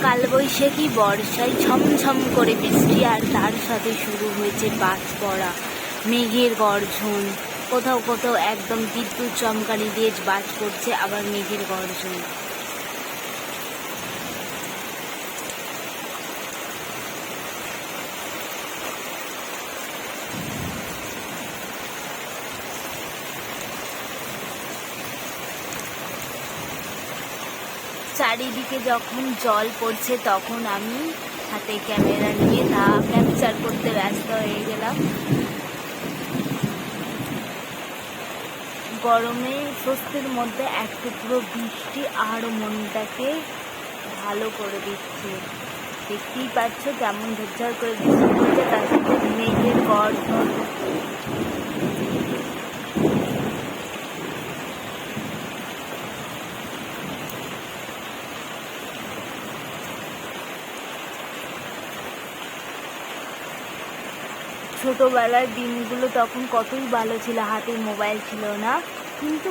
কালবৈশাখী বর্ষায় ঝমঝম করে বৃষ্টি, আর তার সাথে শুরু হয়েছে বাজ পড়া, মেঘের গর্জন। কোথাও কোথাও একদম বিদ্যুৎ চমকানি দিয়ে বাজ পড়ছে, আবার মেঘের গর্জন। চারিদিকে যখন জল পড়ছে তখন আমি হাতে ক্যামেরা নিয়ে তা ক্যাপচার করতে ব্যস্ত হয়ে গেলাম। গরমে স্বস্তির মধ্যে এক টুকরো বৃষ্টি আরও মনটাকে ভালো করে দিচ্ছে। দেখতেই পাচ্ছ কেমন ঝরঝর করে বৃষ্টি পড়ছে, তার সাথে মেঘের গর্জন। ছোটোবেলার দিনগুলো তখন কতই ভালো ছিল, হাতে মোবাইল ছিল না, কিন্তু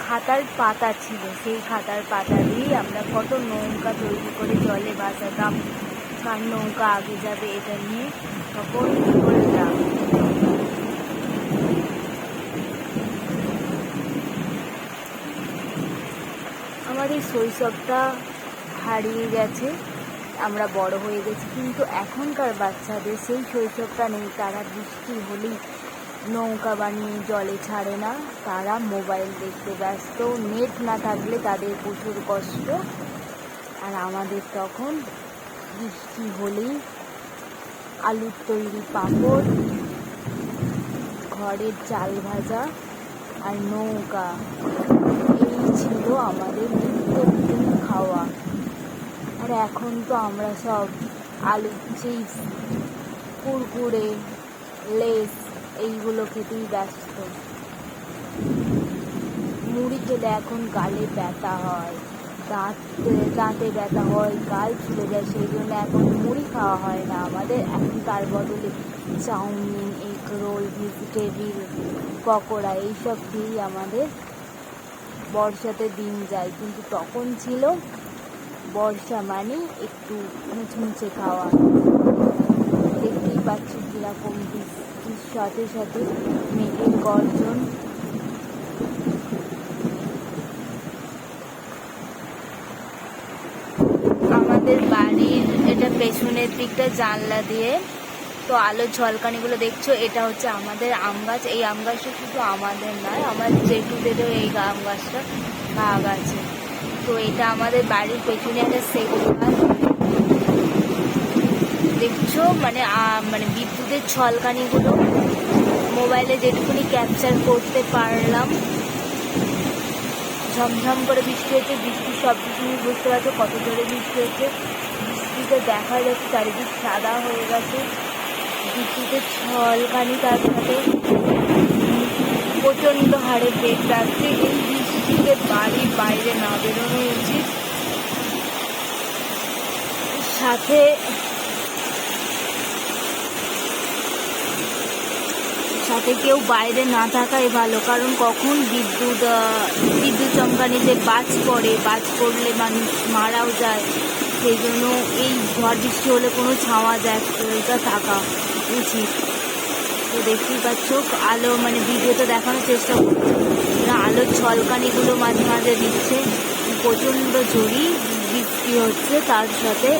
খাতার পাতা ছিল। সেই খাতার পাতা দিয়েই আমরা কত নৌকা তৈরি করে জলে ভাসাতাম, কার নৌকা আগে যাবে এটা নিয়ে তখন করতাম। আমাদের শৈশবটা হারিয়ে গেছে, আমরা বড় হয়ে গেছি, কিন্তু এখনকার বাচ্চাদের সেই শৈশবটা নেই। তারা বৃষ্টি হলেই নৌকা বানিয়ে জলে ছাড়ে না, তারা মোবাইল দেখতে ব্যস্ত। নেট না থাকলে তাদের প্রচুর কষ্ট। আর আমাদের তখন বৃষ্টি হলেই আলুর তৈরি পাঁপড়, ঘরের চাল ভাজা আর নৌকা, এই ছিল আমাদের নিত্যদিন খাওয়া। আর এখন তো আমরা সব আলু চিপস, কুরকুরে, লেস এইগুলো খেতেই ব্যস্ত। মুড়ি খেলে এখন গালে ব্যথা হয়, দাঁতে ব্যথা হয়, গাল ফুলে যায়, সেই জন্য এখন মুড়ি খাওয়া হয় না আমাদের। এখন তার বদলে chow mein, egg roll, vegetable pakora এইসব দিয়েই আমাদের বর্ষাতে দিন যায়। কিন্তু তখন ছিল বর্ষা মানে একটু মুছমুছে খাওয়া। দেখতেই পাচ্ছি কিরকম বৃষ্টির সাথে সাথে মেঘের গর্জন। আমাদের বাড়ির এটা পেছনের দিকটা জানলা দিয়ে তো আলোর ঝলকানিগুলো দেখছো, এটা হচ্ছে আমাদের আম গাছ। এই আম গাছটা শুধু আমাদের নয়, আমার জেঠুদেরও এই আম গাছটা ভাগ আছে। তো এটা আমাদের বাড়ির পেছনে একটা সেগুন গাছ দেখছো, মানে বিদ্যুতের ঝলকানিগুলো মোবাইলে যেটুকুনি ক্যাপচার করতে পারলাম। ঝমঝম করে বৃষ্টি হচ্ছে, বৃষ্টির শব্দ তুমি বুঝতে পারছো কত জোরে বৃষ্টি হচ্ছে। বৃষ্টিতে দেখা যাচ্ছে চারিদিক সাদা হয়ে গেছে, বৃষ্টিতে ঝলকানি, তার সাথে প্রচণ্ড হারে বেগ লাগছে। এই বৃষ্টিতে বাড়ির বাইরে না বেরোনো উচিত। সাথে কেউ বাইরে না থাকাই ভালো, কারণ কখন বিদ্যুৎ চমকানিতে বাজ পড়লে মানুষ মারাও যায়। সেই জন্য এই ঝড় বৃষ্টি হলে কোনো ছাওয়া জায়গা থাকা উচিত। তো দেখতেই পাচ্ছ আলো, ভিডিওতে দেখানোর চেষ্টা করছি না, আলোর ঝলকানিগুলো মাঝে মাঝে দিচ্ছে। প্রচণ্ড জোরে বৃষ্টি হচ্ছে, তার সাথে